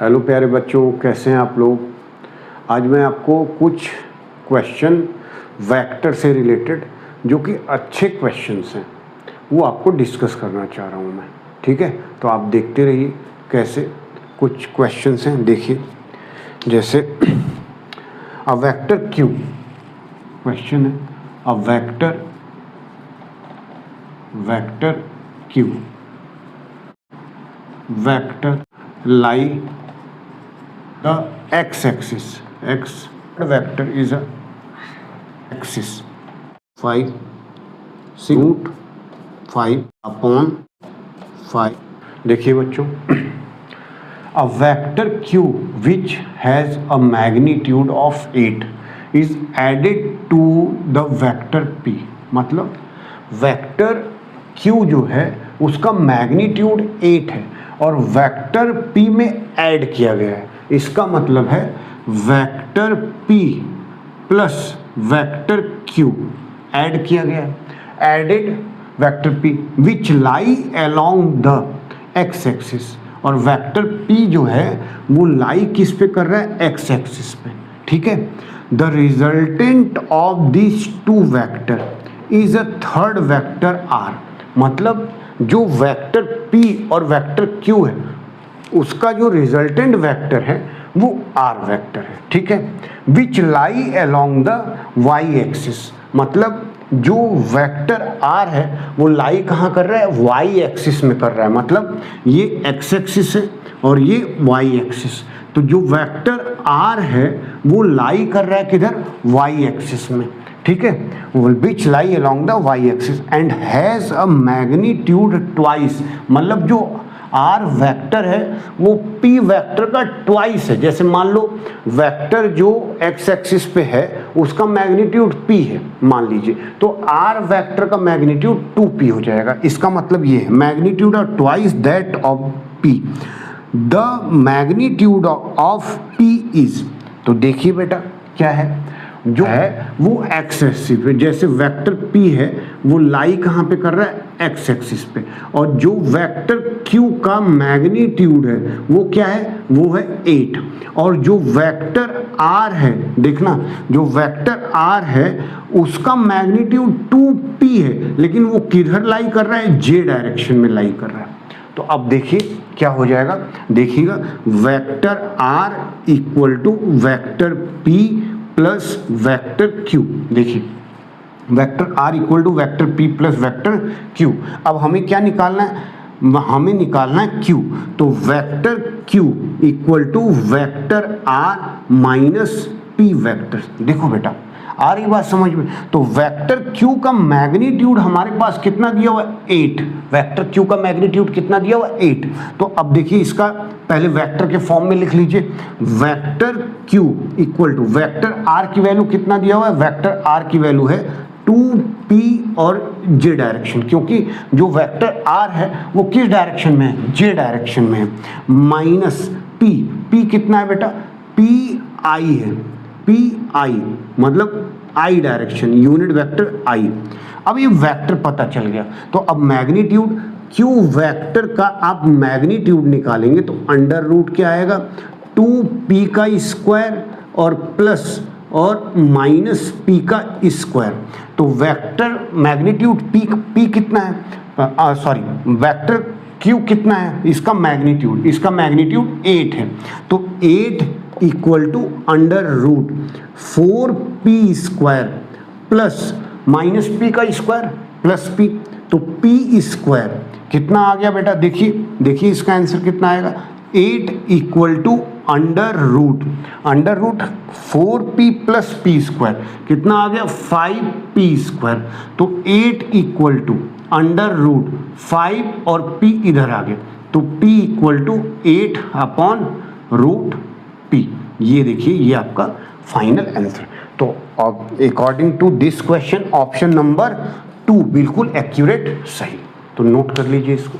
Hello प्यारे बच्चों, कैसे हैं आप लोग। आज मैं आपको कुछ क्वेश्चन वेक्टर से रिलेटेड जो कि अच्छे क्वेश्चंस हैं वो आपको डिस्कस करना चाह रहा हूं मैं। ठीक है, तो आप देखते रहिए कैसे कुछ क्वेश्चंस हैं। देखिए, जैसे अ वेक्टर क्यू क्वेश्चन है, a vector Q vector lie the x-axis. X vector is a axis 5 root 5 upon 5. देखिए बच्चों, a vector q which has a magnitude of 8 is added to the vector p. मतलब vector q जो है उसका magnitude 8 है और vector p में add किया गया है। इसका मतलब है vector p plus vector q add किया गया है। Added vector p which lie along the x axis, और वेक्टर p जो है वो लाई किस पे कर रहा है, x एक्सिस पे। ठीक है, the resultant of this two vector is a third vector r। मतलब जो वेक्टर p और वेक्टर q है उसका जो रिजल्टेंट वेक्टर है वो r वेक्टर है। ठीक है, which lie along the y axis, मतलब जो वेक्टर r है वो लाई कहाँ कर रहा है, y एक्सिस में कर रहा है। मतलब ये x एक्सिस है और ये y एक्सिस, तो जो वेक्टर r है वो लाई कर रहा है किधर, y एक्सिस में। ठीक है, which lie along the y axis and has a magnitude twice. मतलब जो r वेक्टर है वो p वेक्टर का ट्वाइस है। जैसे मान लो वेक्टर जो x एक्सिस पे है उसका मैग्नीट्यूड p है मान लीजिए, तो r वेक्टर का मैग्नीट्यूड 2p हो जाएगा। इसका मतलब ये है magnitude of twice that of p, the magnitude of p is. तो देखिए बेटा क्या है, जो है वो x एक्सिस पे, जैसे वेक्टर p है वो लाई कहाँ पे कर रहा है, x एक्सिस पे, और जो वेक्टर q का मैग्नीट्यूड है वो क्या है, वो है 8, और जो वेक्टर r है, देखना जो वेक्टर r है उसका मैग्नीट्यूड 2p है, लेकिन वो किधर लाई कर रहा है, j डायरेक्शन में लाई कर रहा है। तो अब देखिए क्या हो जाएगा, देखिएगा vector r equal to vector p plus vector q। देखिए vector r equal to vector p plus vector q। अब हमें क्या निकालना है, हमें निकालना है q। तो vector q equal to vector r minus p vector. देखो बेटा आ रही बात समझ में। तो वेक्टर q का मैग्नीट्यूड हमारे पास कितना दिया हुआ है, 8। वेक्टर q का मैग्नीट्यूड कितना दिया हुआ है, 8। तो अब देखिए इसका पहले वेक्टर के फॉर्म में लिख लीजिए, vector q equal to vector r की वैल्यू कितना दिया हुआ है, वेक्टर r की वैल्यू है 2p और j डायरेक्शन, क्योंकि जो वेक्टर r है वो किस डायरेक्शन में है, j डायरेक्शन में है, माइनस p कितना है बेटा, pi है, pi मतलब i direction, unit vector i। अब ये वेक्टर पता चल गया, तो अब मैग्नीट्यूड q वेक्टर का आप मैग्नीट्यूड निकालेंगे तो अंडर रूट क्या आएगा, 2p का स्क्वायर और प्लस और माइनस p का स्क्वायर। तो वेक्टर मैग्नीट्यूड p कितना है, सॉरी वेक्टर q कितना है, इसका मैग्नीट्यूड 8 है। तो 8 equal to under root 4p square plus minus p का स्क्वायर प्लस p, तो p स्क्वायर कितना आ गया बेटा, देखिए इसका आंसर कितना आएगा, 8 equal to under root 4p plus p square कितना आ गया, 5p स्क्वायर। तो 8 इक्वल टू अंडर रूट 5 और p इधर आ गया, तो p equal to 8 upon root p। ये देखिए ये आपका फाइनल आंसर। तो अब according to this question option number 2 बिल्कुल एक्यूरेट सही। तो नोट कर लीजिए इसको।